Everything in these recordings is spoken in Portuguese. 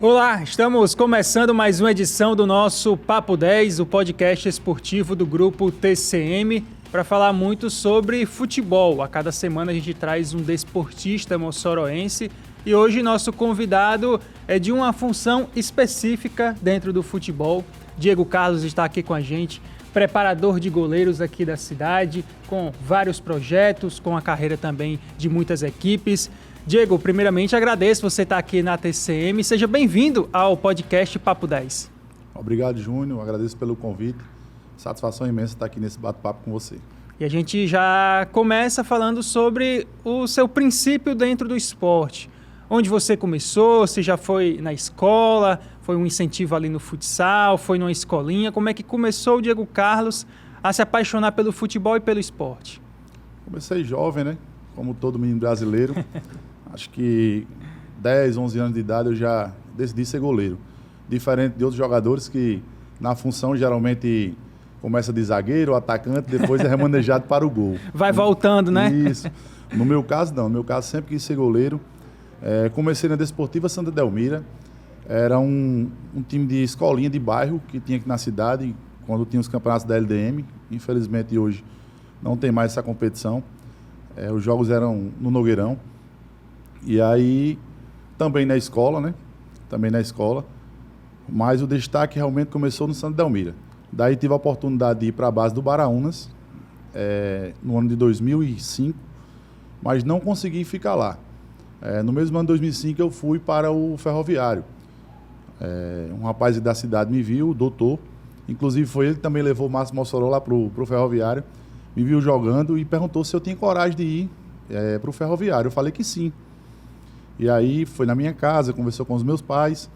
Olá, estamos começando mais uma edição do nosso Papo 10, o podcast esportivo do grupo TCM, para falar muito sobre futebol. A cada semana a gente traz um desportista moçoroense e hoje nosso convidado é de uma função específica dentro do futebol. Diego Carlos está aqui com a gente, preparador de goleiros aqui da cidade, com vários projetos, com a carreira também de muitas equipes. Diego, primeiramente agradeço você estar aqui na TCM. Seja bem-vindo ao podcast Papo 10. Obrigado, Júnior. Agradeço pelo convite. Satisfação imensa estar aqui nesse bate-papo com você. E a gente já começa falando sobre o seu princípio dentro do esporte. Onde você começou, se já foi na escola, foi um incentivo ali no futsal, foi numa escolinha. Como é que começou o Diego Carlos a se apaixonar pelo futebol e pelo esporte? Comecei jovem, né? Como todo menino brasileiro. Acho que 10, 11 anos de idade eu já decidi ser goleiro. Diferente de outros jogadores que na função geralmente começa de zagueiro, atacante, depois é remanejado para o gol. Vai voltando, né? Isso. No meu caso, não. No meu caso, sempre quis ser goleiro. Comecei na Desportiva Santa Delmira. Era um time de escolinha de bairro que tinha aqui na cidade, quando tinha os campeonatos da LDM. Infelizmente, hoje não tem mais essa competição. Os jogos eram no Nogueirão. E aí, também na escola, né? Também na escola. Mas o destaque realmente começou no Santa Delmira. Daí tive a oportunidade de ir para a base do Baraunas, no ano de 2005, mas não consegui ficar lá. No mesmo ano de 2005 eu fui para o Ferroviário. Um rapaz da cidade me viu, o doutor, inclusive foi ele que também levou o Márcio Mossoró lá para o Ferroviário, me viu jogando e perguntou se eu tinha coragem de ir para o Ferroviário. Eu falei que sim. E aí foi na minha casa, conversou com os meus pais,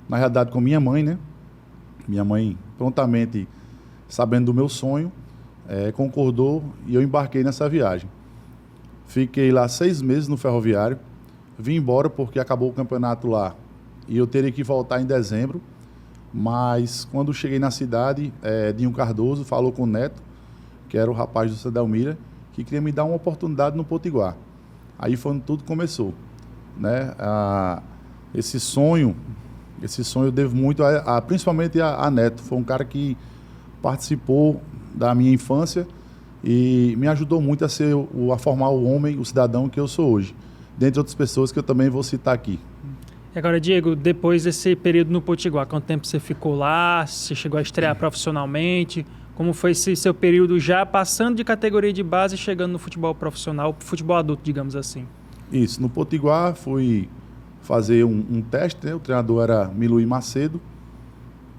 na realidade com minha mãe, né? Minha mãe prontamente, sabendo do meu sonho, concordou e eu embarquei nessa viagem. Fiquei lá 6 meses no Ferroviário, vim embora porque acabou o campeonato lá e eu teria que voltar em dezembro, mas quando cheguei na cidade, Dinho Cardoso falou com o Neto, que era o rapaz do Santa Delmira, que queria me dar uma oportunidade no Potiguar. Aí foi onde tudo começou, né? Esse sonho eu devo muito principalmente a Neto. Foi um cara que participou da minha infância e me ajudou muito a formar o homem, o cidadão que eu sou hoje, dentre outras pessoas que eu também vou citar aqui. E agora, Diego, depois desse período no Potiguar, quanto tempo você ficou lá? Você chegou a estrear profissionalmente? Como foi esse seu período já passando de categoria de base e chegando no futebol profissional, futebol adulto, digamos assim? Isso, no Potiguar fui fazer um teste, né? O treinador era Miluí Macedo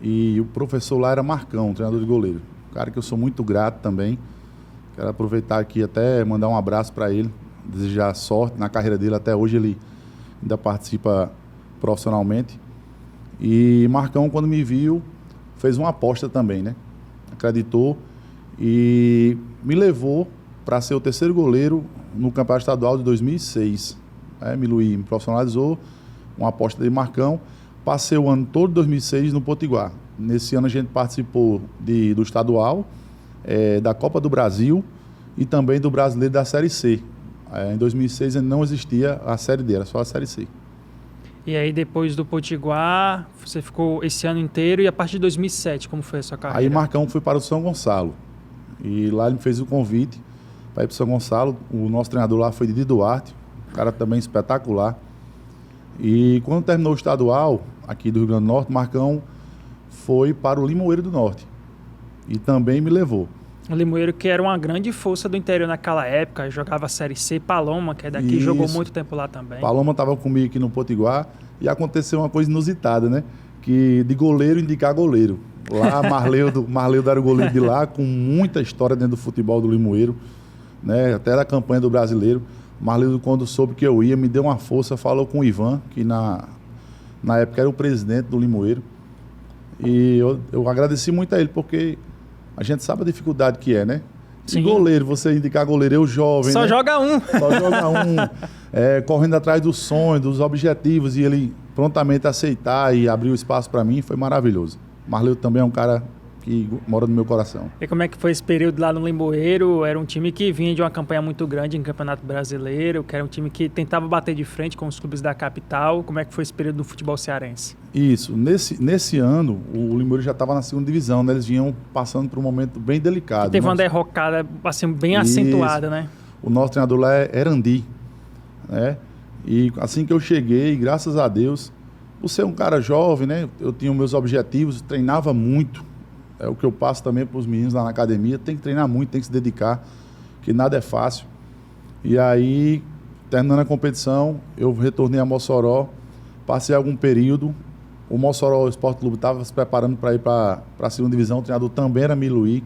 e o professor lá era Marcão, o treinador de goleiro. Um cara que eu sou muito grato também. Quero aproveitar aqui até mandar um abraço para ele, desejar sorte na carreira dele. Até hoje ele ainda participa profissionalmente. E Marcão, quando me viu, fez uma aposta também, né? Acreditou e me levou para ser o terceiro goleiro no Campeonato Estadual de 2006. Miluí me profissionalizou, uma aposta de Marcão. Passei o ano todo de 2006 no Potiguar. Nesse ano a gente participou do estadual, da Copa do Brasil e também do Brasileiro da Série C. Em 2006 ainda não existia a Série D, era só a Série C. E aí depois do Potiguar, você ficou esse ano inteiro e a partir de 2007, como foi a sua carreira? Aí Marcão foi para o São Gonçalo e lá ele me fez o convite para ir para o São Gonçalo. O nosso treinador lá foi Didi Duarte, um cara também espetacular. E quando terminou o estadual, aqui do Rio Grande do Norte, Marcão foi para o Limoeiro do Norte e também me levou. O Limoeiro, que era uma grande força do interior naquela época, jogava a Série C. Paloma, que é daqui, jogou muito tempo lá também. Paloma estava comigo aqui no Potiguar e aconteceu uma coisa inusitada, né? Que de goleiro indicar goleiro. Lá, Marleudo era o goleiro de lá, com muita história dentro do futebol do Limoeiro, né? Até da campanha do Brasileiro. Marleudo, quando soube que eu ia, me deu uma força, falou com o Ivan, que na época era o presidente do Limoeiro. E eu agradeci muito a ele, porque a gente sabe a dificuldade que é, né? Sim. E goleiro, você indicar goleiro, eu jovem, Só né? joga um. Só joga um. Correndo atrás dos sonhos, dos objetivos, e ele prontamente aceitar e abrir o espaço para mim, foi maravilhoso. Marleudo também é um cara que mora no meu coração. E como é que foi esse período lá no Limoeiro? Era um time que vinha de uma campanha muito grande em Campeonato Brasileiro, que era um time que tentava bater de frente com os clubes da capital. Como é que foi esse período do futebol cearense? Isso. Nesse ano, o Limoeiro já estava na segunda divisão, né? Eles vinham passando por um momento bem delicado. Teve uma derrocada assim, bem acentuada, né? O nosso treinador lá é Erandi, né? E assim que eu cheguei, graças a Deus, por ser um cara jovem, né? Eu tinha os meus objetivos, treinava muito. É o que eu passo também para os meninos lá na academia. Tem que treinar muito, tem que se dedicar, que nada é fácil. E aí, terminando a competição, eu retornei a Mossoró, passei algum período. O Mossoró Esporte Clube estava se preparando para ir para a segunda divisão. O treinador também era Miluí,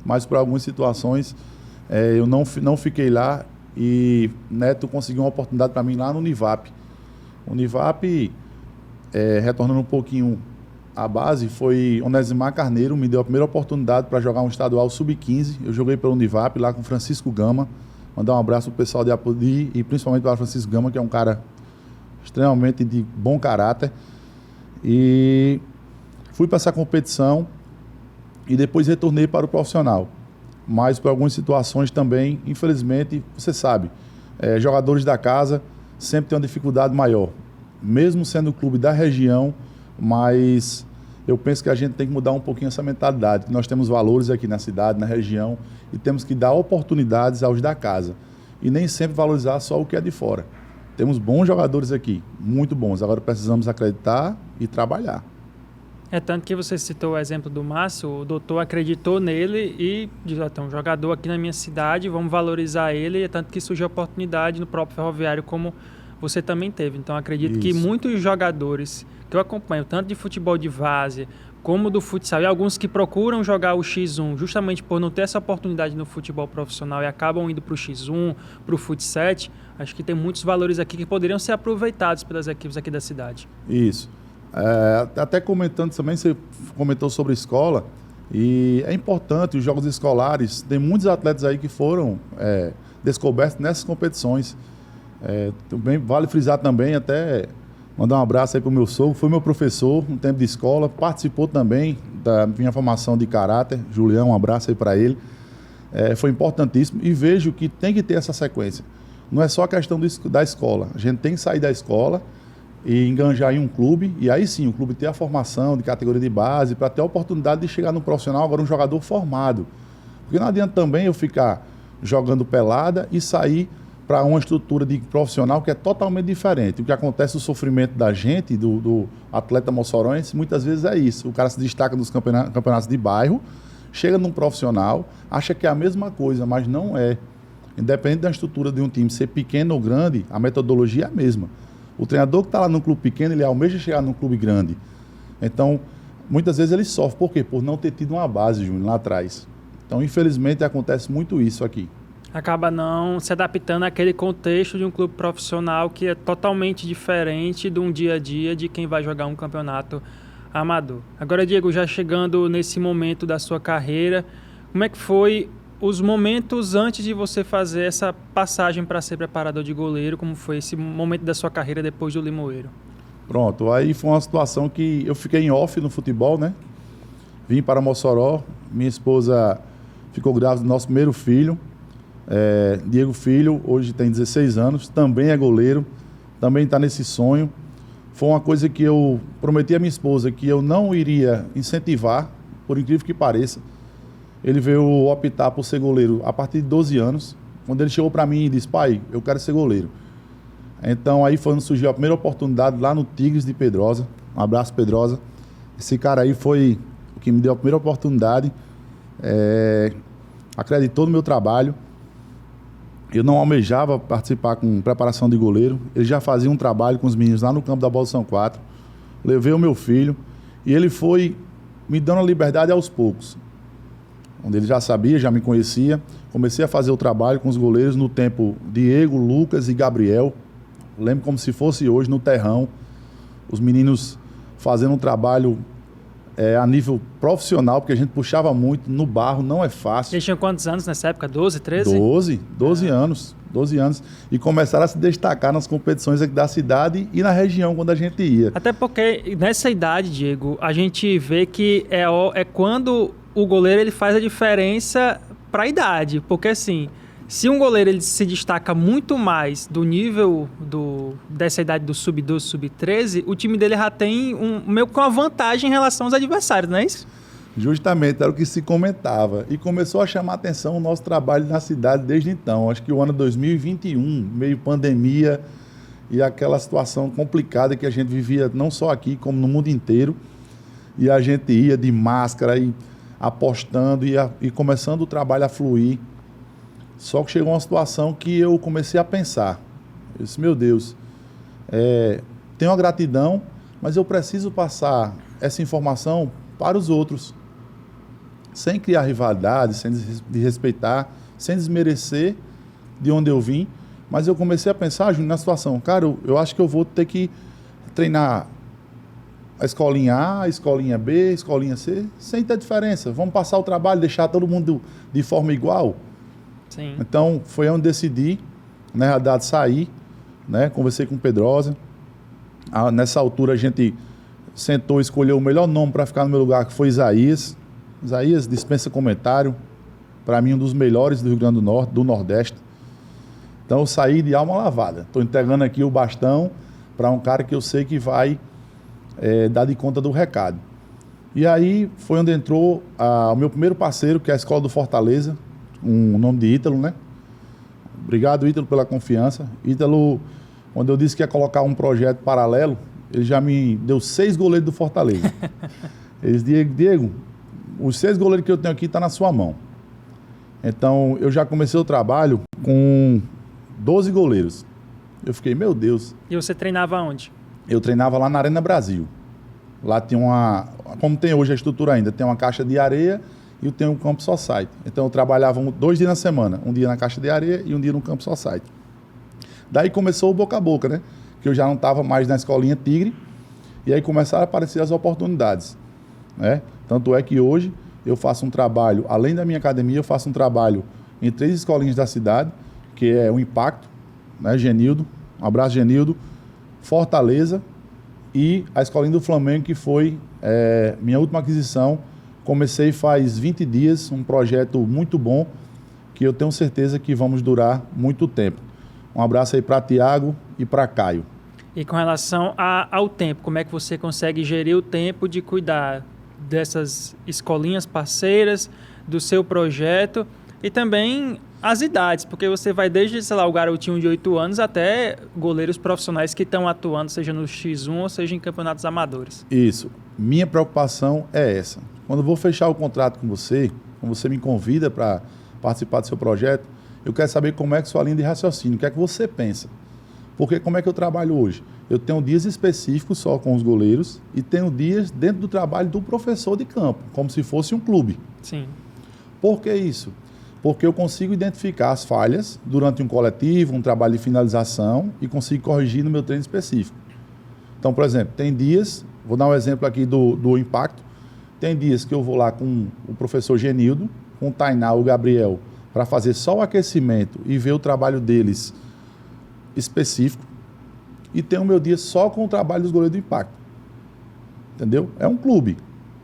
mas por algumas situações eu não fiquei lá. E Neto conseguiu uma oportunidade para mim lá no Univap. O Univap, retornando um pouquinho à base, foi Onesimar Carneiro, me deu a primeira oportunidade para jogar um estadual sub-15. Eu joguei pelo Univap lá com Francisco Gama. Mandar um abraço para o pessoal de Apodi e principalmente para Francisco Gama, que é um cara extremamente de bom caráter. E fui para essa competição e depois retornei para o profissional. Mas por algumas situações também, infelizmente, você sabe, jogadores da casa sempre têm uma dificuldade maior. Mesmo sendo o clube da região, mas eu penso que a gente tem que mudar um pouquinho essa mentalidade, que nós temos valores aqui na cidade, na região, e temos que dar oportunidades aos da casa. E nem sempre valorizar só o que é de fora. Temos bons jogadores aqui, muito bons. Agora precisamos acreditar e trabalhar. Tanto que você citou o exemplo do Márcio, o doutor acreditou nele e diz, tem um jogador aqui na minha cidade, vamos valorizar ele. É tanto que surgiu a oportunidade no próprio Ferroviário, como você também teve. Então, acredito que muitos jogadores que eu acompanho, tanto de futebol de várzea, como do futsal, e alguns que procuram jogar o X1 justamente por não ter essa oportunidade no futebol profissional e acabam indo para o X1, para o futsal, acho que tem muitos valores aqui que poderiam ser aproveitados pelas equipes aqui da cidade. Isso. Até comentando também, você comentou sobre a escola, e é importante, os jogos escolares, tem muitos atletas aí que foram descobertos nessas competições. Também vale frisar também, até mandar um abraço aí para o meu sogro, foi meu professor no tempo de escola, participou também da minha formação de caráter. Julião, um abraço aí para ele. Foi importantíssimo e vejo que tem que ter essa sequência. Não é só a questão da escola, a gente tem que sair da escola e enganjar em um clube, e aí sim, o clube ter a formação de categoria de base para ter a oportunidade de chegar no profissional, agora um jogador formado. Porque não adianta também eu ficar jogando pelada e sair para uma estrutura de profissional que é totalmente diferente. O que acontece, o sofrimento da gente, do atleta moçoroense, muitas vezes é isso. O cara se destaca nos campeonatos de bairro, chega num profissional, acha que é a mesma coisa, mas não é. Independente da estrutura de um time ser pequeno ou grande, a metodologia é a mesma. O treinador que está lá num clube pequeno, ele almeja chegar num clube grande. Então, muitas vezes ele sofre. Por quê? Por não ter tido uma base, Júnior, lá atrás. Então, infelizmente, acontece muito isso aqui. Acaba não se adaptando àquele contexto de um clube profissional que é totalmente diferente de um dia a dia de quem vai jogar um campeonato amador. Agora, Diego, já chegando nesse momento da sua carreira, como é que foi os momentos antes de você fazer essa passagem para ser preparador de goleiro? Como foi esse momento da sua carreira depois do Limoeiro? Pronto, aí foi uma situação que eu fiquei em off no futebol, né? Vim para Mossoró, minha esposa ficou grávida do nosso primeiro filho, Diego Filho, hoje tem 16 anos, também é goleiro, também está nesse sonho. Foi uma coisa que eu prometi à minha esposa que eu não iria incentivar, por incrível que pareça. Ele veio optar por ser goleiro a partir de 12 anos, quando ele chegou para mim e disse, pai, eu quero ser goleiro. Então aí foi onde surgiu a primeira oportunidade lá no Tigres de Pedrosa. Um abraço, Pedrosa. Esse cara aí foi o que me deu a primeira oportunidade, acreditou no meu trabalho. Eu não almejava participar com preparação de goleiro. Ele já fazia um trabalho com os meninos lá no campo da Bola São 4. Levei o meu filho e ele foi me dando a liberdade aos poucos. Onde ele já sabia, já me conhecia. Comecei a fazer o trabalho com os goleiros no tempo Diego, Lucas e Gabriel. Lembro como se fosse hoje no terrão. Os meninos fazendo um trabalho a nível profissional, porque a gente puxava muito no barro, não é fácil. Eles tinham quantos anos nessa época? 12, 13? 12 anos. 12 anos. E começaram a se destacar nas competições aqui da cidade e na região quando a gente ia. Até porque nessa idade, Diego, a gente vê que é quando o goleiro ele faz a diferença para a idade. Porque assim, se um goleiro ele se destaca muito mais do nível dessa idade do sub-12, sub-13, o time dele já tem meio que uma vantagem em relação aos adversários, não é isso? Justamente, era o que se comentava. E começou a chamar a atenção o nosso trabalho na cidade desde então. Acho que o ano 2021, meio pandemia e aquela situação complicada que a gente vivia não só aqui, como no mundo inteiro. E a gente ia de máscara e apostando e começando o trabalho a fluir. Só que chegou uma situação que eu comecei a pensar. Eu disse, meu Deus, tenho uma gratidão, mas eu preciso passar essa informação para os outros. Sem criar rivalidade, sem desrespeitar, sem desmerecer de onde eu vim. Mas eu comecei a pensar, Júnior, na situação. Cara, eu acho que eu vou ter que treinar a escolinha A, a escolinha B, a escolinha C, sem ter diferença. Vamos passar o trabalho, deixar todo mundo de forma igual. Sim. Então, foi onde decidi, na realidade, sair, né? Conversei com o Pedrosa. Nessa altura, a gente sentou e escolheu o melhor nome para ficar no meu lugar, que foi Isaías. Isaías dispensa comentário, para mim um dos melhores do Rio Grande do Norte, do Nordeste. Então eu saí de alma lavada. Estou entregando aqui o bastão para um cara que eu sei que vai dar de conta do recado. E aí foi onde entrou o meu primeiro parceiro, que é a Escola do Fortaleza, o nome de Ítalo, né? Obrigado, Ítalo, pela confiança. Ítalo, quando eu disse que ia colocar um projeto paralelo, ele já me deu 6 goleiros do Fortaleza. Eles disseram, Diego, os 6 goleiros que eu tenho aqui estão na sua mão. Então, eu já comecei o trabalho com 12 goleiros. Eu fiquei, meu Deus. E você treinava onde? Eu treinava lá na Arena Brasil. Lá tinha como tem hoje a estrutura ainda, tem uma caixa de areia e tem um campo society. Então, eu trabalhava 2 dias na semana. Um dia na caixa de areia e um dia no campo society. Daí começou o boca a boca, né? Que eu já não estava mais na escolinha Tigre. E aí começaram a aparecer as oportunidades, né? Tanto é que hoje eu faço um trabalho, além da minha academia, eu faço um trabalho em 3 escolinhas da cidade, que é o Impacto, né, Genildo, um abraço Genildo, Fortaleza e a escolinha do Flamengo, que foi minha última aquisição. Comecei faz 20 dias, um projeto muito bom, que eu tenho certeza que vamos durar muito tempo. Um abraço aí para Tiago e para Caio. E com relação ao tempo, como é que você consegue gerir o tempo de cuidar dessas escolinhas parceiras, do seu projeto e também as idades, porque você vai desde, sei lá, o garotinho de 8 anos até goleiros profissionais que estão atuando, seja no X1 ou seja em campeonatos amadores. Isso. Minha preocupação é essa. Quando eu vou fechar o contrato com você, quando você me convida para participar do seu projeto, eu quero saber como é que sua linha de raciocínio, o que é que você pensa. Porque como é que eu trabalho hoje? Eu tenho dias específicos só com os goleiros e tenho dias dentro do trabalho do professor de campo, como se fosse um clube. Sim. Por que isso? Porque eu consigo identificar as falhas durante um coletivo, um trabalho de finalização e consigo corrigir no meu treino específico. Então, por exemplo, tem dias, vou dar um exemplo aqui do Impacto, tem dias que eu vou lá com o professor Genildo, com o Tainá, o Gabriel, para fazer só o aquecimento e ver o trabalho deles específico, e tem o meu dia só com o trabalho dos goleiros do Impacto. Entendeu? É um clube,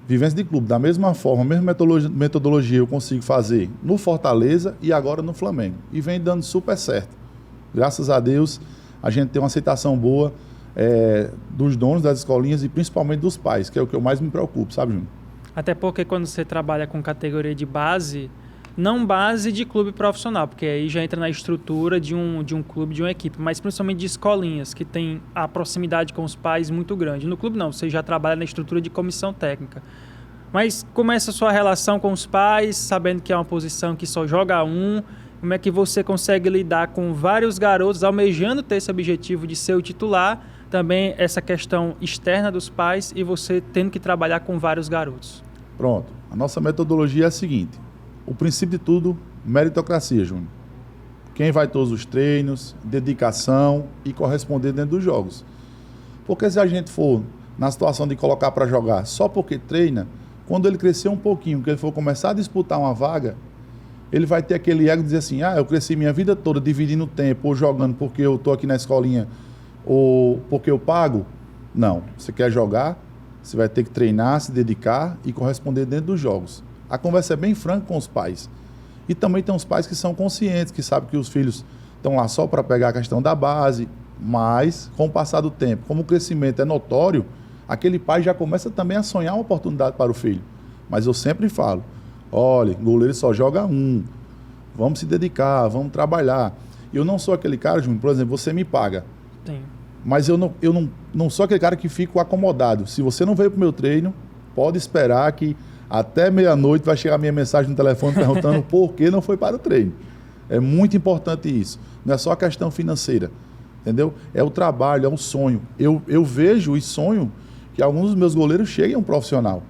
vivência de clube. Da mesma forma, a mesma metodologia eu consigo fazer no Fortaleza e agora no Flamengo. E vem dando super certo. Graças a Deus, a gente tem uma aceitação boa dos donos das escolinhas e principalmente dos pais, que é o que eu mais me preocupo, sabe, Júnior? Até porque quando você trabalha com categoria de base, não base de clube profissional, porque aí já entra na estrutura de um clube, de uma equipe, mas principalmente de escolinhas, que tem a proximidade com os pais muito grande. No clube não, você já trabalha na estrutura de comissão técnica. Mas como é essa sua relação com os pais, sabendo que é uma posição que só joga um, como é que você consegue lidar com vários garotos almejando ter esse objetivo de ser o titular, também essa questão externa dos pais e você tendo que trabalhar com vários garotos? Pronto, a nossa metodologia é a seguinte. O princípio de tudo, meritocracia, Júnior. Quem vai todos os treinos, dedicação e corresponder dentro dos jogos. Porque se a gente for na situação de colocar para jogar só porque treina, quando ele crescer um pouquinho, que ele for começar a disputar uma vaga, ele vai ter aquele ego de dizer assim, eu cresci minha vida toda dividindo o tempo, ou jogando porque eu estou aqui na escolinha, ou porque eu pago. Não, você quer jogar, você vai ter que treinar, se dedicar e corresponder dentro dos jogos. A conversa é bem franca com os pais. E também tem os pais que são conscientes, que sabem que os filhos estão lá só para pegar a questão da base, mas com o passar do tempo, como o crescimento é notório, aquele pai já começa também a sonhar uma oportunidade para o filho. Mas eu sempre falo, olha, goleiro só joga um, vamos se dedicar, vamos trabalhar. Eu não sou aquele cara, Júnior, por exemplo, você me paga. Sim. Mas eu não sou aquele cara que fico acomodado. Se você não veio para o meu treino, pode esperar que até meia-noite vai chegar a minha mensagem no telefone perguntando por que não foi para o treino. É muito importante isso. Não é só a questão financeira, entendeu? É o trabalho, é o sonho. Eu vejo e sonho que alguns dos meus goleiros cheguem a um profissional.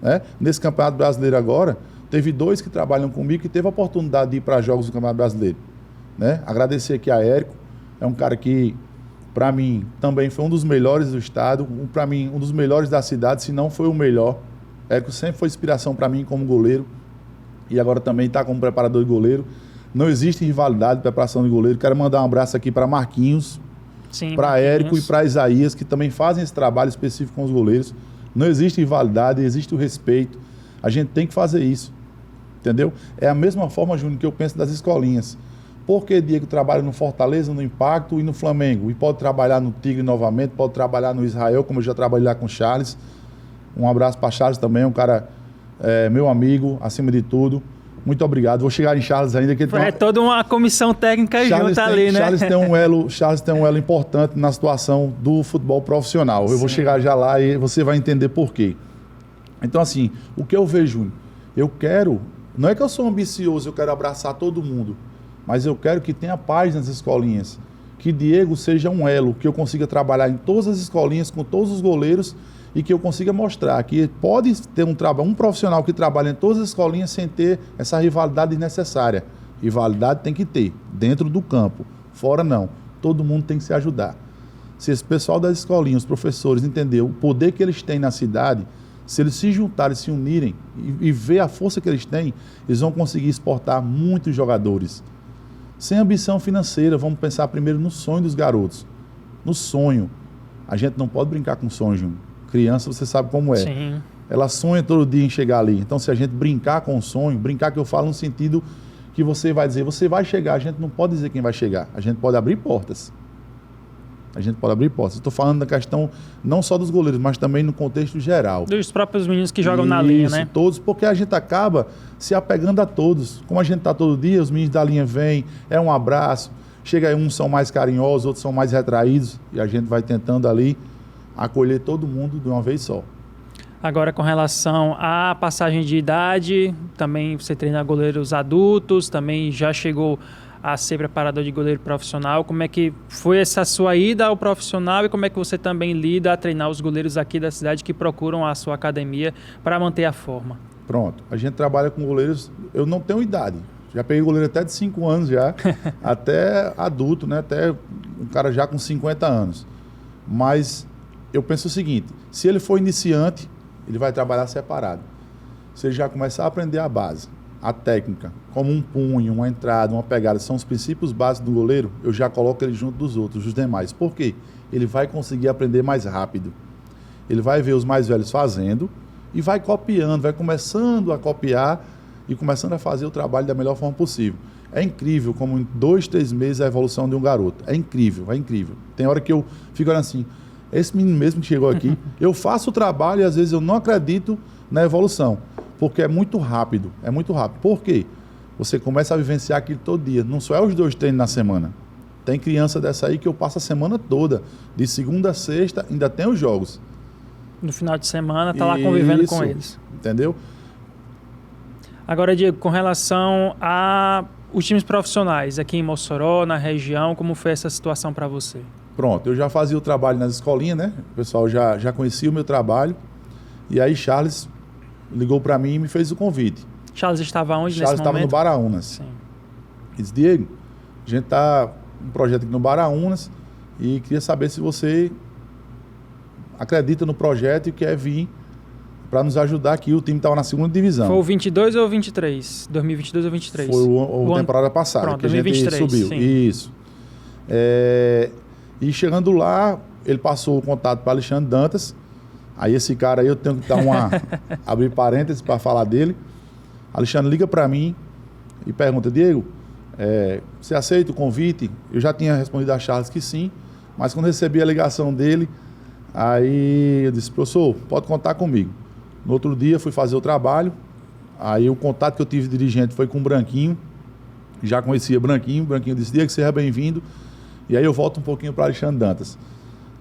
Né? Nesse Campeonato Brasileiro agora, teve 2 que trabalham comigo que teve a oportunidade de ir para jogos do Campeonato Brasileiro. Né? Agradecer aqui a Érico, é um cara que, para mim, também foi um dos melhores do estado, para mim, um dos melhores da cidade, se não foi o melhor. Érico sempre foi inspiração para mim como goleiro e agora também está como preparador de goleiro. Não existe rivalidade de preparação de goleiro. Quero mandar um abraço aqui para Marquinhos, para Érico e para Isaías, que também fazem esse trabalho específico com os goleiros. Não existe rivalidade, existe o respeito. A gente tem que fazer isso, entendeu? É a mesma forma, Júnior, que eu penso das escolinhas. Por que Diego trabalha no Fortaleza, no Impacto e no Flamengo? E pode trabalhar no Tigre novamente, pode trabalhar no Israel, como eu já trabalhei lá com o Charles. Um abraço para Charles também, um cara meu amigo, acima de tudo. Muito obrigado. Vou chegar em Charles ainda. Que toda uma comissão técnica junto ali, né? Charles tem um elo importante na situação do futebol profissional. Eu vou chegar já lá e você vai entender por quê. Então, assim, o que eu vejo, eu quero... Não é que eu sou ambicioso, eu quero abraçar todo mundo, mas eu quero que tenha paz nas escolinhas. Que Diego seja um elo, que eu consiga trabalhar em todas as escolinhas, com todos os goleiros, e que eu consiga mostrar que pode ter um profissional que trabalha em todas as escolinhas sem ter essa rivalidade desnecessária. Rivalidade tem que ter, dentro do campo. Fora não. Todo mundo tem que se ajudar. Se esse pessoal das escolinhas, os professores, entender o poder que eles têm na cidade, se eles se juntarem, se unirem e ver a força que eles têm, eles vão conseguir exportar muitos jogadores. Sem ambição financeira, vamos pensar primeiro no sonho dos garotos. No sonho. A gente não pode brincar com sonho, Júnior. Criança, você sabe como é. Sim. Ela sonha todo dia em chegar ali. Então, se a gente brincar com o sonho, brincar que eu falo no sentido que você vai dizer, você vai chegar, a gente não pode dizer quem vai chegar. A gente pode abrir portas. A gente pode abrir portas. Estou falando da questão não só dos goleiros, mas também no contexto geral. Dos próprios meninos que jogam na linha, né? Todos, porque a gente acaba se apegando a todos. Como a gente está todo dia, os meninos da linha vêm, é um abraço. Chega aí, uns são mais carinhosos, outros são mais retraídos. E a gente vai tentando ali acolher todo mundo de uma vez só. Agora, com relação à passagem de idade, também você treina goleiros adultos, também já chegou a ser preparador de goleiro profissional. Como é que foi essa sua ida ao profissional e como é que você também lida a treinar os goleiros aqui da cidade que procuram a sua academia para manter a forma? Pronto, a gente trabalha com goleiros, eu não tenho idade. Já peguei goleiro até de 5 anos já, até adulto, né? Até um cara já com 50 anos. Mas eu penso o seguinte, se ele for iniciante, ele vai trabalhar separado. Se ele já começar a aprender a base, a técnica, como um punho, uma entrada, uma pegada, são os princípios básicos do goleiro, eu já coloco ele junto dos outros, dos demais. Por quê? Ele vai conseguir aprender mais rápido. Ele vai ver os mais velhos fazendo e vai copiando, vai começando a copiar e começando a fazer o trabalho da melhor forma possível. É incrível como em 2, 3 meses a evolução de um garoto. É incrível, é incrível. Tem hora que eu fico olhando assim, esse menino mesmo que chegou aqui, eu faço o trabalho e às vezes eu não acredito na evolução, porque é muito rápido, é muito rápido. Por quê? Você começa a vivenciar aquilo todo dia, não só é os 2 treinos na semana. Tem criança dessa aí que eu passo a semana toda, de segunda a sexta, ainda tem os jogos. No final de semana, tá lá convivendo com eles. Entendeu? Agora, Diego, com relação a os times profissionais aqui em Mossoró, na região, como foi essa situação para você? Pronto, eu já fazia o trabalho nas escolinhas, né? O pessoal já conhecia o meu trabalho. E aí Charles ligou para mim e me fez o convite. Charles estava onde nesse Charles momento? Estava no Baraunas. Sim. Ele disse, Diego, a gente está um projeto aqui no Baraunas e queria saber se você acredita no projeto e quer vir para nos ajudar aqui. O time estava na segunda divisão. Foi o 22 ou 23? 2022 ou 23? Foi o temporada passada. Pronto, que 2023, a gente subiu. Sim. Isso. E chegando lá, ele passou o contato para Alexandre Dantas. Aí esse cara aí eu tenho que dar abrir parênteses para falar dele. Alexandre liga para mim e pergunta: Diego, você aceita o convite? Eu já tinha respondido a Charles que sim, mas quando recebi a ligação dele, aí eu disse: professor, pode contar comigo. No outro dia fui fazer o trabalho, aí o contato que eu tive de dirigente foi com o Branquinho, já conhecia Branquinho. Branquinho disse: Diego, seja bem-vindo. E aí eu volto um pouquinho para Alexandre Dantas.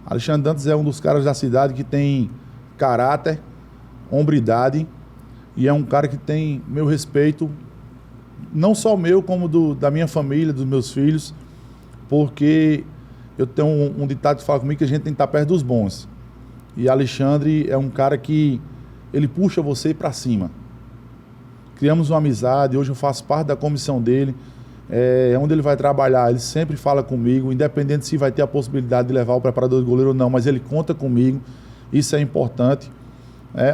Alexandre Dantas é um dos caras da cidade que tem caráter, hombridade, e é um cara que tem meu respeito, não só meu, como da minha família, dos meus filhos, porque eu tenho um ditado que fala comigo que a gente tem que estar perto dos bons. E Alexandre é um cara que ele puxa você para cima. Criamos uma amizade, hoje eu faço parte da comissão dele. Onde ele vai trabalhar, ele sempre fala comigo, independente se vai ter a possibilidade de levar o preparador de goleiro ou não, mas ele conta comigo, isso é importante.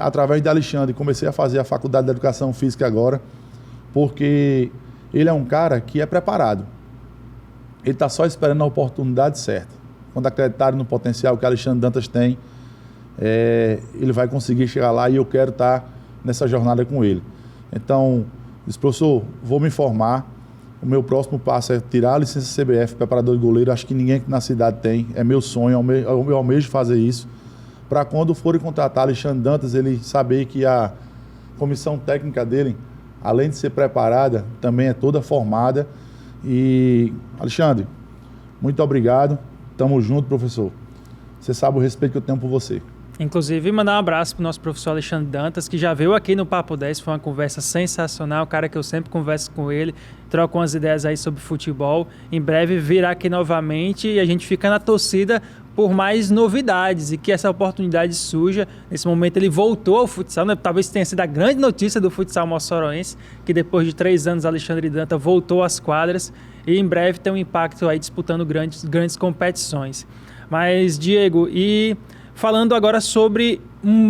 Através de Alexandre, comecei a fazer a faculdade de Educação Física agora, porque ele é um cara que é preparado. Ele está só esperando a oportunidade certa. Quando acreditarem no potencial que Alexandre Dantas tem, ele vai conseguir chegar lá e eu quero estar nessa jornada com ele. Então, disse: professor, vou me formar. O meu próximo passo é tirar a licença CBF, preparador de goleiro. Acho que ninguém aqui na cidade tem. É meu sonho, eu almejo fazer isso. Para quando forem contratar Alexandre Dantas, ele saber que a comissão técnica dele, além de ser preparada, também é toda formada. E, Alexandre, muito obrigado. Tamo junto, professor. Você sabe o respeito que eu tenho por você. Inclusive, mandar um abraço para o nosso professor Alexandre Dantas, que já veio aqui no Papo 10, foi uma conversa sensacional, o cara que eu sempre converso com ele, troco umas ideias aí sobre futebol. Em breve virá aqui novamente e a gente fica na torcida por mais novidades e que essa oportunidade surja. Nesse momento ele voltou ao futsal, né? Talvez tenha sido a grande notícia do futsal moçoroense, que depois de 3 anos Alexandre Dantas voltou às quadras e em breve tem um impacto aí disputando grandes competições. Mas, Diego, falando agora sobre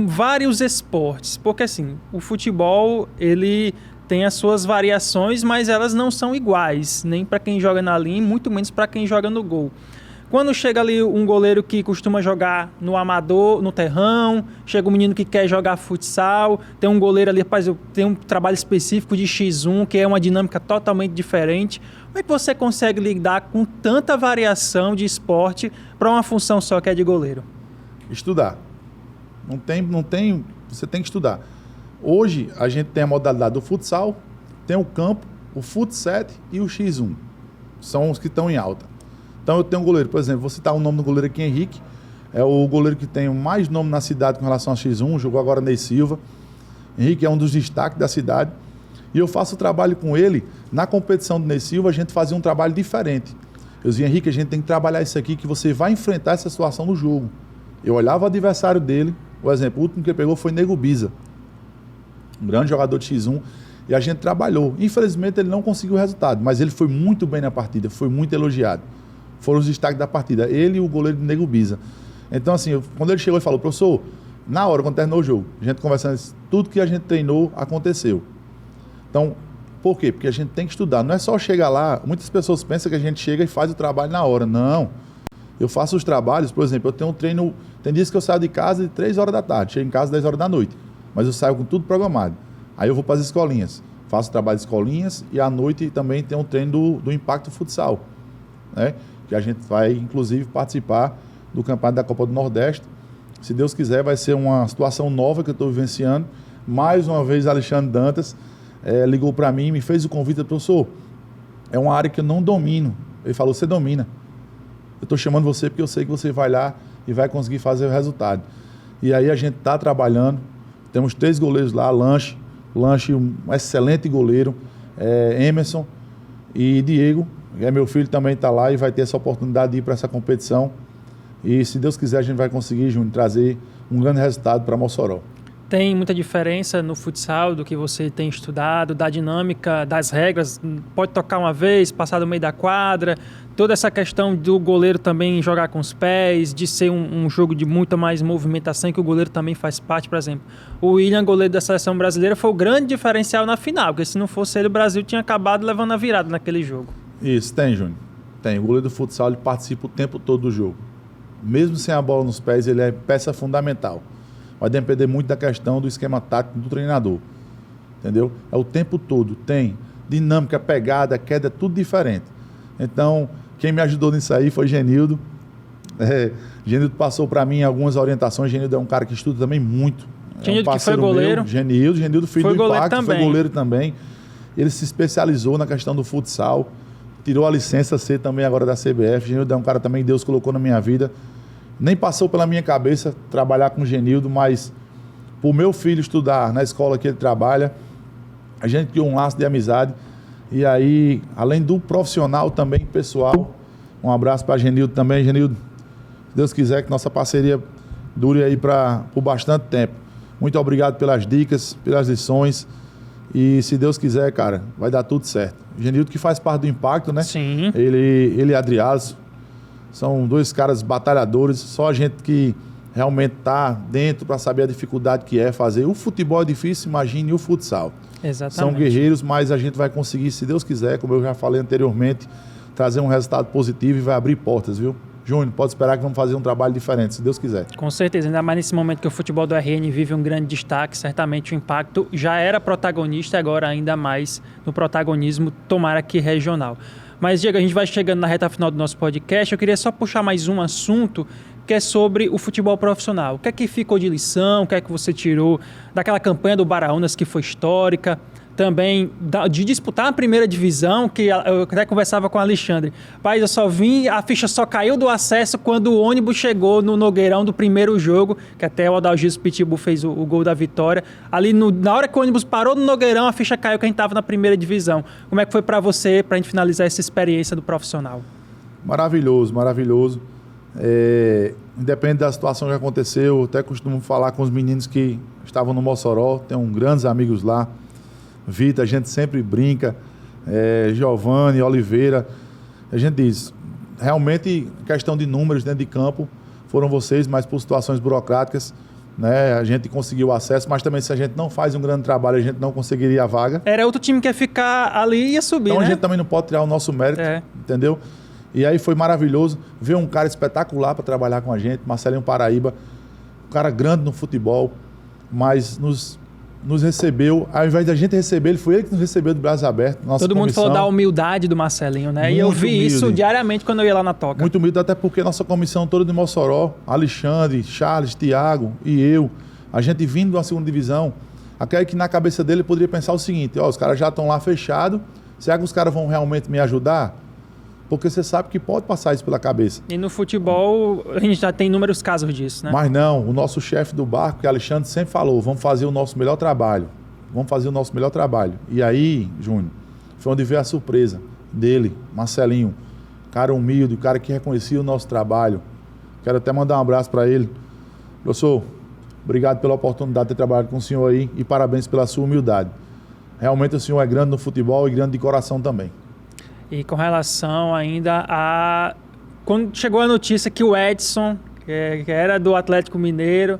vários esportes, porque assim, o futebol ele tem as suas variações, mas elas não são iguais, nem para quem joga na linha, muito menos para quem joga no gol. Quando chega ali um goleiro que costuma jogar no amador, no terrão, chega um menino que quer jogar futsal, tem um goleiro ali, rapaz, tem um trabalho específico de X1, que é uma dinâmica totalmente diferente. Como é que você consegue lidar com tanta variação de esporte para uma função só que é de goleiro? Estudar. Não tem, você tem que estudar. Hoje a gente tem a modalidade do futsal, tem o campo, o fut7 e o X1. São os que estão em alta. Então eu tenho um goleiro, por exemplo, vou citar o nome do goleiro aqui, Henrique. É o goleiro que tem mais nome na cidade com relação ao X1, jogou agora Ney Silva. Henrique é um dos destaques da cidade. E eu faço o trabalho com ele. Na competição do Ney Silva, a gente fazia um trabalho diferente. Eu dizia: Henrique, a gente tem que trabalhar isso aqui, que você vai enfrentar essa situação no jogo. Eu olhava o adversário dele, por exemplo, o último que ele pegou foi Nego Biza, um grande jogador de X1, e a gente trabalhou. Infelizmente ele não conseguiu o resultado, mas ele foi muito bem na partida, foi muito elogiado. Foram os destaques da partida, ele e o goleiro de Nego Biza. Então assim, quando ele chegou e falou: professor, na hora, quando terminou o jogo, a gente conversando, tudo que a gente treinou aconteceu. Então, por quê? Porque a gente tem que estudar, não é só chegar lá. Muitas pessoas pensam que a gente chega e faz o trabalho na hora, não. Eu faço os trabalhos, por exemplo, eu tenho um treino, tem dias que eu saio de casa de 3 horas da tarde, chego em casa 10 horas da noite, mas eu saio com tudo programado. Aí eu vou para as escolinhas, faço o trabalho de escolinhas e à noite também tem um treino do Impacto Futsal, né? Que a gente vai, inclusive, participar do campeonato da Copa do Nordeste. Se Deus quiser, vai ser uma situação nova que eu estou vivenciando. Mais uma vez, Alexandre Dantas ligou para mim, me fez o convite: professor, é uma área que eu não domino. Ele falou: você domina. Eu estou chamando você porque eu sei que você vai lá e vai conseguir fazer o resultado. E aí a gente está trabalhando, temos 3 goleiros lá, Lanche, um excelente goleiro, Emerson e Diego, meu filho também está lá e vai ter essa oportunidade de ir para essa competição. E se Deus quiser a gente vai conseguir, Júnior, trazer um grande resultado para Mossoró. Tem muita diferença no futsal do que você tem estudado, da dinâmica, das regras? Pode tocar uma vez, passar do meio da quadra, toda essa questão do goleiro também jogar com os pés, de ser um jogo de muita mais movimentação, que o goleiro também faz parte, por exemplo. O William, goleiro da seleção brasileira, foi o grande diferencial na final, porque se não fosse ele, o Brasil tinha acabado levando a virada naquele jogo. Isso, tem, Júnior. Tem. O goleiro do futsal, ele participa o tempo todo do jogo. Mesmo sem a bola nos pés, ele é peça fundamental. Vai depender muito da questão do esquema tático do treinador. Entendeu? É o tempo todo. Tem dinâmica, pegada, queda, tudo diferente. Então, quem me ajudou nisso aí foi Genildo. Genildo passou para mim algumas orientações. Genildo é um cara que estuda também muito. Genildo que foi goleiro. Genildo, filho foi do goleiro Impacto, também. foi goleiro também. Ele se especializou na questão do futsal. Tirou a licença C também agora da CBF. Genildo é um cara também que Deus colocou na minha vida. Nem passou pela minha cabeça trabalhar com o Genildo, mas por meu filho estudar na escola que ele trabalha, a gente criou um laço de amizade. E aí, além do profissional, também pessoal. Um abraço para Genildo também. Genildo, se Deus quiser que nossa parceria dure aí por bastante tempo. Muito obrigado pelas dicas, pelas lições. E se Deus quiser, cara, vai dar tudo certo. Genildo que faz parte do Impacto, né? Sim. Ele e Adriazo. São dois caras batalhadores, só a gente que realmente está dentro para saber a dificuldade que é fazer. O futebol é difícil, imagine o futsal. Exatamente. São guerreiros, mas a gente vai conseguir, se Deus quiser, como eu já falei anteriormente, trazer um resultado positivo e vai abrir portas, viu? Júnior, pode esperar que vamos fazer um trabalho diferente, se Deus quiser. Com certeza, ainda mais nesse momento que o futebol do RN vive um grande destaque, certamente o Impacto já era protagonista, agora ainda mais no protagonismo, tomara que regional. Mas, Diego, a gente vai chegando na reta final do nosso podcast. Eu queria só puxar mais um assunto que é sobre o futebol profissional. O que é que ficou de lição? O que é que você tirou daquela campanha do Baraunas que foi histórica? Também de disputar a primeira divisão, que eu até conversava com o Alexandre. Pai, eu só vim, a ficha só caiu do acesso quando o ônibus chegou no Nogueirão do primeiro jogo, que até o Adalgis Pitbull fez o gol da vitória. Ali, na hora que o ônibus parou no Nogueirão, a ficha caiu que a gente estava na primeira divisão. Como é que foi para você, para a gente finalizar essa experiência do profissional? Maravilhoso, maravilhoso. Independente da situação que aconteceu, eu até costumo falar com os meninos que estavam no Mossoró, tenho grandes amigos lá. Vitor, a gente sempre brinca, Giovanni, Oliveira, a gente diz, realmente questão de números dentro de campo, foram vocês, mas por situações burocráticas, né, a gente conseguiu acesso, mas também se a gente não faz um grande trabalho, a gente não conseguiria a vaga. Era outro time que ia ficar ali e ia subir, então, né? A gente também não pode tirar o nosso mérito, entendeu? E aí foi maravilhoso ver um cara espetacular para trabalhar com a gente, Marcelinho Paraíba, um cara grande no futebol, mas nos recebeu, ao invés da gente receber, ele que nos recebeu de braços abertos. Todo mundo falou da humildade do Marcelinho, né? Muito e eu vi humilde. Isso diariamente quando eu ia lá na toca. Muito humilde, até porque nossa comissão toda de Mossoró, Alexandre, Charles, Thiago e eu, a gente vindo da segunda divisão, aquele que na cabeça dele poderia pensar o seguinte, os caras já estão lá fechados, será que os caras vão realmente me ajudar? Porque você sabe que pode passar isso pela cabeça. E no futebol, a gente já tem inúmeros casos disso, né? Mas não, o nosso chefe do barco, que Alexandre sempre falou, vamos fazer o nosso melhor trabalho. Vamos fazer o nosso melhor trabalho. E aí, Júnior, foi onde veio a surpresa dele, Marcelinho. Cara humilde, cara que reconhecia o nosso trabalho. Quero até mandar um abraço para ele. Professor, obrigado pela oportunidade de ter trabalhado com o senhor aí e parabéns pela sua humildade. Realmente o senhor é grande no futebol e grande de coração também. E com relação ainda a... Quando chegou a notícia que o Edson, que era do Atlético Mineiro,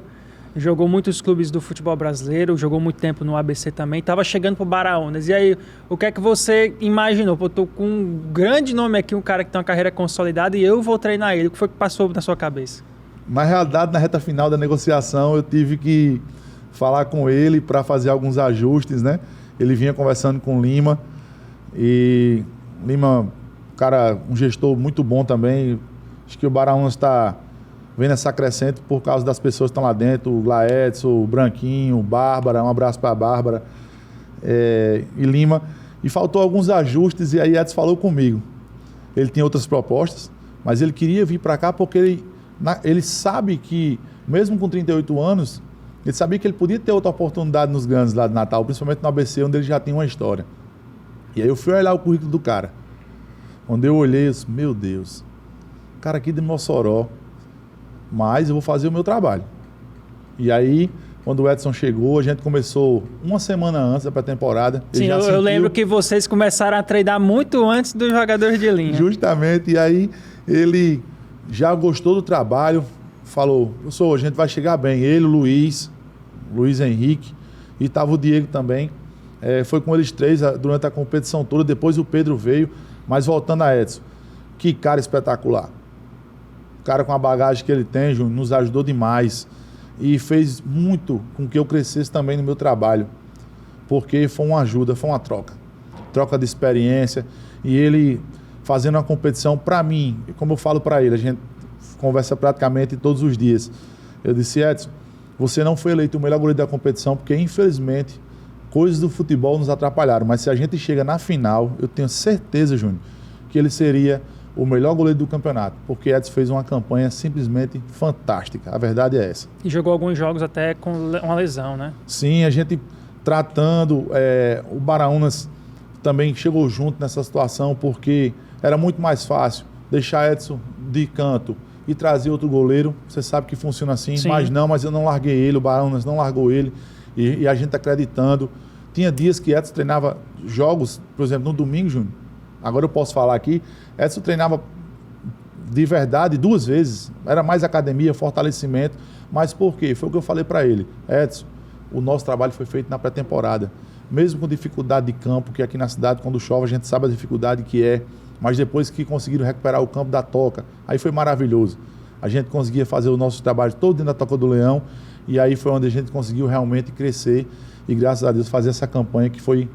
jogou muitos clubes do futebol brasileiro, jogou muito tempo no ABC também, estava chegando para o Baraunas. E aí, o que é que você imaginou? Pô, tô com um grande nome aqui, um cara que tem uma carreira consolidada e eu vou treinar ele. O que foi que passou na sua cabeça? Na realidade, na reta final da negociação, eu tive que falar com ele para fazer alguns ajustes, né? Ele vinha conversando com o Lima e... Lima, cara, um gestor muito bom também. Acho que o Baraunas está vendo essa crescente por causa das pessoas que estão lá dentro. O Glaedson, o Branquinho, o Bárbara, um abraço para a Bárbara e Lima. E faltou alguns ajustes e aí Edson falou comigo. Ele tinha outras propostas, mas ele queria vir para cá porque ele sabe que, mesmo com 38 anos, ele sabia que ele podia ter outra oportunidade nos grandes lá de Natal, principalmente no ABC, onde ele já tinha uma história. E aí eu fui olhar o currículo do cara. Quando eu olhei, eu disse, meu Deus, cara aqui de Mossoró, mas eu vou fazer o meu trabalho. E aí Quando o Edson chegou, a gente começou uma semana antes da pré-temporada. Sim, eu lembro que vocês começaram a treinar muito antes dos jogadores de linha. Justamente, e aí ele já gostou do trabalho, falou, a gente vai chegar bem. Ele, o Luiz Henrique, e estava o Diego também. Foi com eles três durante a competição toda, depois o Pedro veio, mas voltando a Edson, que cara espetacular. O cara com a bagagem que ele tem, Júnior, nos ajudou demais. E fez muito com que eu crescesse também no meu trabalho, porque foi uma ajuda, foi uma troca de experiência, e ele fazendo uma competição para mim, como eu falo para ele, a gente conversa praticamente todos os dias. Eu disse, Edson, você não foi eleito o melhor goleiro da competição, porque infelizmente coisas do futebol nos atrapalharam, mas se a gente chega na final, eu tenho certeza, Júnior, que ele seria o melhor goleiro do campeonato, porque Edson fez uma campanha simplesmente fantástica, a verdade é essa. E jogou alguns jogos até com uma lesão, né? Sim, a gente tratando, o Baraunas também chegou junto nessa situação, porque era muito mais fácil deixar Edson de canto e trazer outro goleiro, você sabe que funciona assim, Sim. mas eu não larguei ele, o Baraunas não largou ele, e a gente acreditando. Tinha dias que Edson treinava jogos, por exemplo, no domingo, Júnior, agora eu posso falar aqui, Edson treinava de verdade 2 vezes, era mais academia, fortalecimento, mas por quê? Foi o que eu falei para ele, Edson, o nosso trabalho foi feito na pré-temporada, mesmo com dificuldade de campo, que aqui na cidade, quando chove, a gente sabe a dificuldade que é, mas depois que conseguiram recuperar o campo da Toca, aí foi maravilhoso. A gente conseguia fazer o nosso trabalho todo dentro da Toca do Leão, e aí foi onde a gente conseguiu realmente crescer, e graças a Deus fazer essa campanha que foi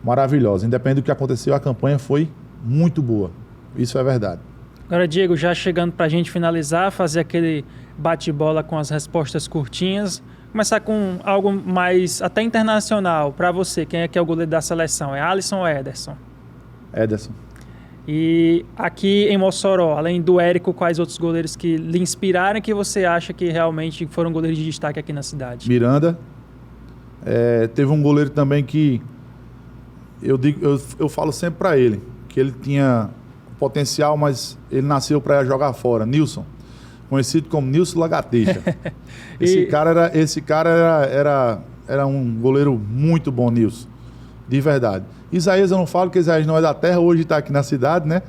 maravilhosa. Independente do que aconteceu, a campanha foi muito boa. Isso é verdade. Agora, Diego, já chegando para a gente finalizar, fazer aquele bate-bola com as respostas curtinhas, começar com algo mais até internacional. Para você, quem é que é o goleiro da seleção? É Alisson ou Ederson? Ederson. E aqui em Mossoró, além do Érico, quais outros goleiros que lhe inspiraram e que você acha que realmente foram goleiros de destaque aqui na cidade? Miranda. Teve um goleiro também que eu falo sempre para ele, que ele tinha potencial, mas ele nasceu para jogar fora. Nilson, conhecido como Nilson Lagartixa. Esse cara era um goleiro muito bom, Nilson, de verdade. Isaías eu não falo, porque Isaías não é da terra, hoje está aqui na cidade, né?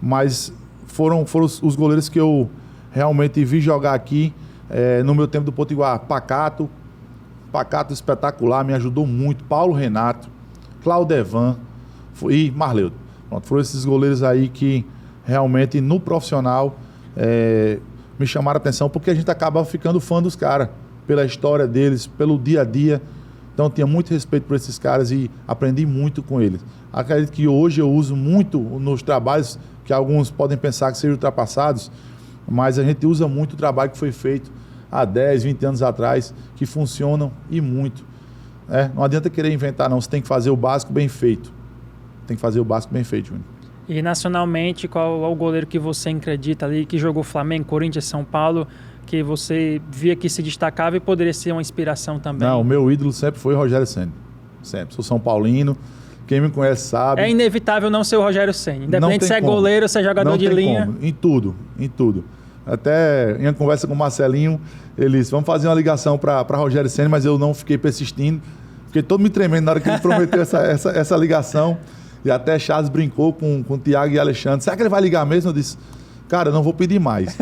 Mas foram os goleiros que eu realmente vi jogar aqui no meu tempo do Potiguar. Pacato espetacular, me ajudou muito. Paulo Renato, Claudevan e Marleudo. Pronto, foram esses goleiros aí que realmente no profissional me chamaram a atenção, porque a gente acaba ficando fã dos caras, pela história deles, pelo dia a dia. Então, tinha muito respeito por esses caras e aprendi muito com eles. Acredito que hoje eu uso muito nos trabalhos, que alguns podem pensar que sejam ultrapassados, mas a gente usa muito o trabalho que foi feito há 10, 20 anos atrás, que funcionam e muito. Não adianta querer inventar, não. Você tem que fazer o básico bem feito. Júnior. E nacionalmente, qual é o goleiro que você acredita ali, que jogou Flamengo, Corinthians, São Paulo, que você via que se destacava e poderia ser uma inspiração também? Não, o meu ídolo sempre foi o Rogério Ceni. Sempre. Sou São Paulino. Quem me conhece sabe. É inevitável não ser o Rogério Ceni. Independente se é goleiro, se é jogador de linha. Como. Em tudo. Até em uma conversa com o Marcelinho, ele disse, vamos fazer uma ligação para Rogério Ceni, mas eu não fiquei persistindo. Fiquei todo me tremendo na hora que ele prometeu essa ligação. E até Charles brincou com o Thiago e Alexandre. Será que ele vai ligar mesmo? Eu disse, cara, eu não vou pedir mais.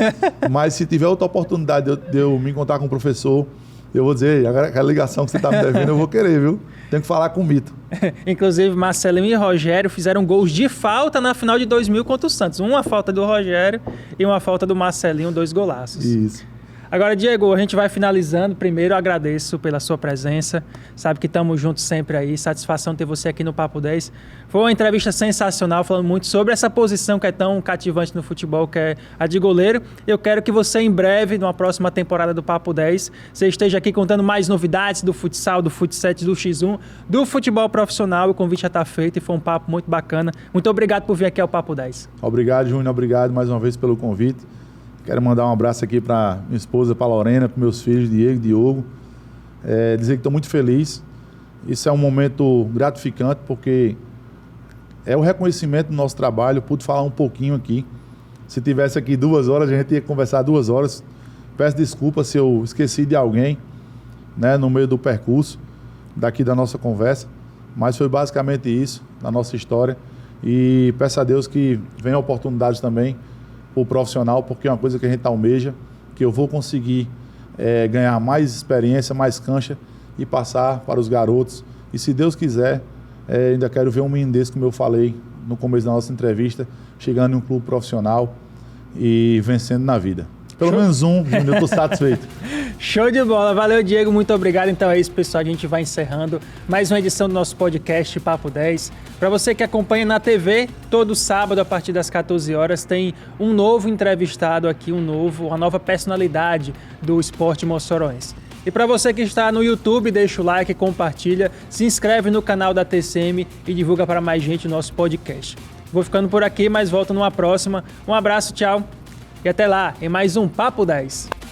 Mas se tiver outra oportunidade de eu me encontrar com o professor, eu vou dizer, aquela ligação que você está me devendo, eu vou querer, viu? Tenho que falar com o Mito. Inclusive, Marcelinho e Rogério fizeram gols de falta na final de 2000 contra o Santos. Uma falta do Rogério e uma falta do Marcelinho, 2 golaços. Isso. Agora, Diego, a gente vai finalizando. Primeiro, eu agradeço pela sua presença. Sabe que estamos juntos sempre aí. Satisfação ter você aqui no Papo 10. Foi uma entrevista sensacional, falando muito sobre essa posição que é tão cativante no futebol, que é a de goleiro. Eu quero que você, em breve, numa próxima temporada do Papo 10, você esteja aqui contando mais novidades do futsal, do fut7, do X1, do futebol profissional. O convite já está feito e foi um papo muito bacana. Muito obrigado por vir aqui ao Papo 10. Obrigado, Júnior. Obrigado mais uma vez pelo convite. Quero mandar um abraço aqui para minha esposa, para Lorena, para meus filhos, Diego e Diogo. Dizer que estou muito feliz. Isso é um momento gratificante, porque é o reconhecimento do nosso trabalho. Eu pude falar um pouquinho aqui. Se tivesse aqui 2 horas, a gente ia conversar 2 horas, Peço desculpa se eu esqueci de alguém, né, no meio do percurso daqui da nossa conversa, mas foi basicamente isso, na nossa história. E peço a Deus que venha oportunidades também para o profissional, porque é uma coisa que a gente almeja, que eu vou conseguir ganhar mais experiência, mais cancha e passar para os garotos. E se Deus quiser, ainda quero ver um menino desse, como eu falei no começo da nossa entrevista, chegando em um clube profissional e vencendo na vida. Pelo menos um, eu estou satisfeito. Show de bola. Valeu, Diego. Muito obrigado. Então é isso, pessoal. A gente vai encerrando mais uma edição do nosso podcast Papo 10. Para você que acompanha na TV, todo sábado, a partir das 14 horas, tem um novo entrevistado aqui, uma nova personalidade do esporte moçoroense. E para você que está no YouTube, deixa o like, compartilha, se inscreve no canal da TCM e divulga para mais gente o nosso podcast. Vou ficando por aqui, mas volto numa próxima. Um abraço, tchau. E até lá, em mais um Papo 10.